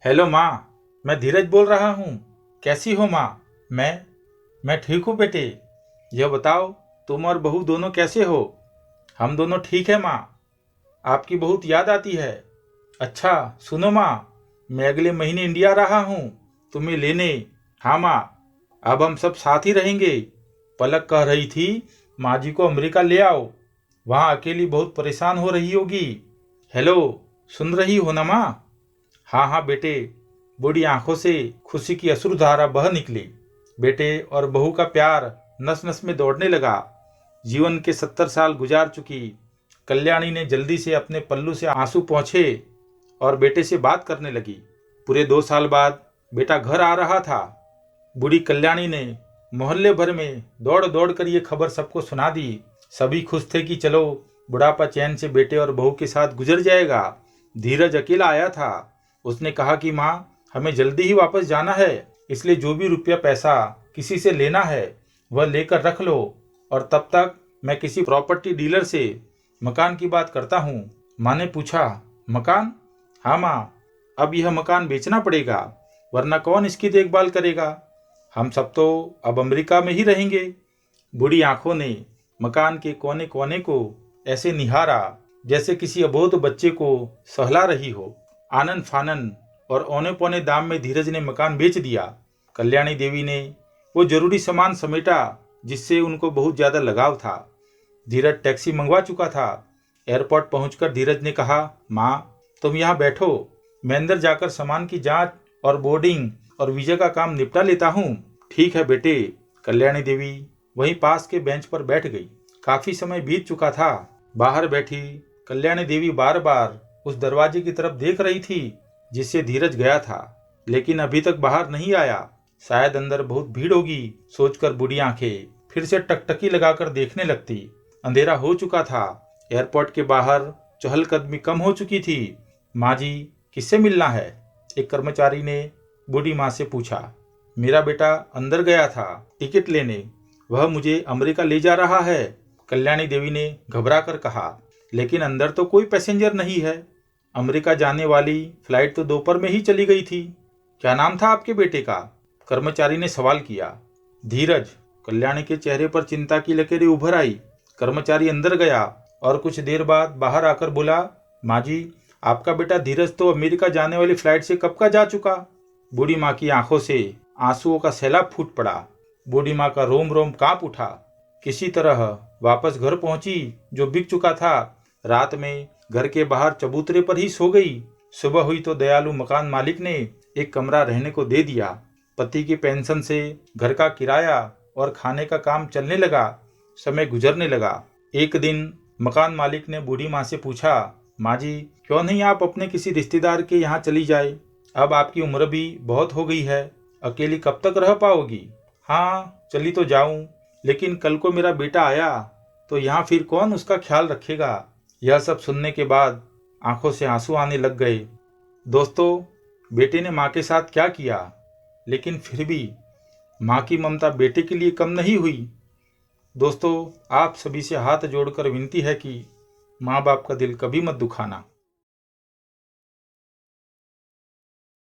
Hello माँ, मैं धीरज बोल रहा हूँ। कैसी हो माँ? मैं ठीक हूँ बेटे। यह बताओ, तुम और बहू दोनों कैसे हो? हम दोनों ठीक है माँ। आपकी बहुत याद आती है। अच्छा सुनो माँ, मैं अगले महीने इंडिया आ रहा हूँ तुम्हें लेने। हाँ माँ, अब हम सब साथ ही रहेंगे। पलक कह रही थी माँ जी को अमेरिका ले आओ, वहाँ अकेली बहुत परेशान हो रही होगी। हेलो, सुन रही हो ना माँ? हाँ हाँ बेटे। बूढ़ी आंखों से खुशी की अश्रुधारा बह निकली। बेटे और बहू का प्यार नस नस में दौड़ने लगा। जीवन के 70 साल गुजार चुकी कल्याणी ने जल्दी से अपने पल्लू से आंसू पोंछे और बेटे से बात करने लगी। पूरे 2 साल बाद बेटा घर आ रहा था। बूढ़ी कल्याणी ने मोहल्ले भर में दौड़ दौड़ कर ये खबर सबको सुना दी। सभी खुश थे कि चलो बुढ़ापा चैन से बेटे और बहू के साथ गुजर जाएगा। धीरज अकेला आया था। उसने कहा कि माँ, हमें जल्दी ही वापस जाना है, इसलिए जो भी रुपया पैसा किसी से लेना है वह लेकर रख लो, और तब तक मैं किसी प्रॉपर्टी डीलर से मकान की बात करता हूँ। माँ ने पूछा, मकान? हाँ माँ, अब यह मकान बेचना पड़ेगा, वरना कौन इसकी देखभाल करेगा? हम सब तो अब अमेरिका में ही रहेंगे। बूढ़ी आंखों ने मकान के कोने कोने को ऐसे निहारा जैसे किसी अबोध बच्चे को सहला रही हो। आनन फानन और औने पौने दाम में धीरज ने मकान बेच दिया। कल्याणी देवी ने वो जरूरी सामान समेटा जिससे उनको बहुत ज्यादा लगाव था। धीरज टैक्सी मंगवा चुका था। एयरपोर्ट पहुंचकर धीरज ने कहा, माँ तुम यहाँ बैठो, मैं अंदर जाकर सामान की जांच और बोर्डिंग और वीजा का काम निपटा लेता हूँ। ठीक है बेटे। कल्याणी देवी वहीं पास के बेंच पर बैठ गई। काफी समय बीत चुका था। बाहर बैठी कल्याणी देवी बार बार उस दरवाजे की तरफ देख रही थी जिससे धीरज गया था, लेकिन अभी तक बाहर नहीं आया। शायद अंदर बहुत भीड़ होगी सोचकर बूढ़ी आंखें फिर से टकटकी लगाकर देखने लगती। अंधेरा हो चुका था। एयरपोर्ट के बाहर चहलकदमी कम हो चुकी थी। माँ जी, किससे मिलना है? एक कर्मचारी ने बूढ़ी माँ से पूछा। मेरा बेटा अंदर गया था टिकट लेने, वह मुझे अमेरिका ले जा रहा है, कल्याणी देवी ने घबरा कर कहा। लेकिन अंदर तो कोई पैसेंजर नहीं है। अमेरिका जाने वाली फ्लाइट तो दोपहर में ही चली गई थी। क्या नाम था आपके बेटे का? कर्मचारी ने सवाल किया। धीरज। कल्याणी के चेहरे पर चिंता की लकीरें उभर आई। कर्मचारी अंदर गया और कुछ देर बाद बाहर आकर बोला, माँ जी, आपका बेटा धीरज तो अमेरिका जाने वाली फ्लाइट से कब का जा चुका। बूढ़ी माँ की आंखों से आंसुओं का सैलाब फूट पड़ा। बूढ़ी माँ का रोम रोम कांप उठा। किसी तरह वापस घर पहुंची जो बिक चुका था। रात में घर के बाहर चबूतरे पर ही सो गई। सुबह हुई तो दयालु मकान मालिक ने एक कमरा रहने को दे दिया। पति की पेंशन से घर का किराया और खाने का काम चलने लगा। समय गुजरने लगा। एक दिन मकान मालिक ने बूढ़ी माँ से पूछा, माँ जी, क्यों नहीं आप अपने किसी रिश्तेदार के यहाँ चली जाए? अब आपकी उम्र भी बहुत हो गई है, अकेली कब तक रह पाओगी? हाँ चली तो जाऊं, लेकिन कल को मेरा बेटा आया तो यहाँ फिर कौन उसका ख्याल रखेगा? यह सब सुनने के बाद आंखों से आंसू आने लग गए। दोस्तों, बेटे ने माँ के साथ क्या किया, लेकिन फिर भी माँ की ममता बेटे के लिए कम नहीं हुई। दोस्तों, आप सभी से हाथ जोड़कर विनती है कि माँ बाप का दिल कभी मत दुखाना।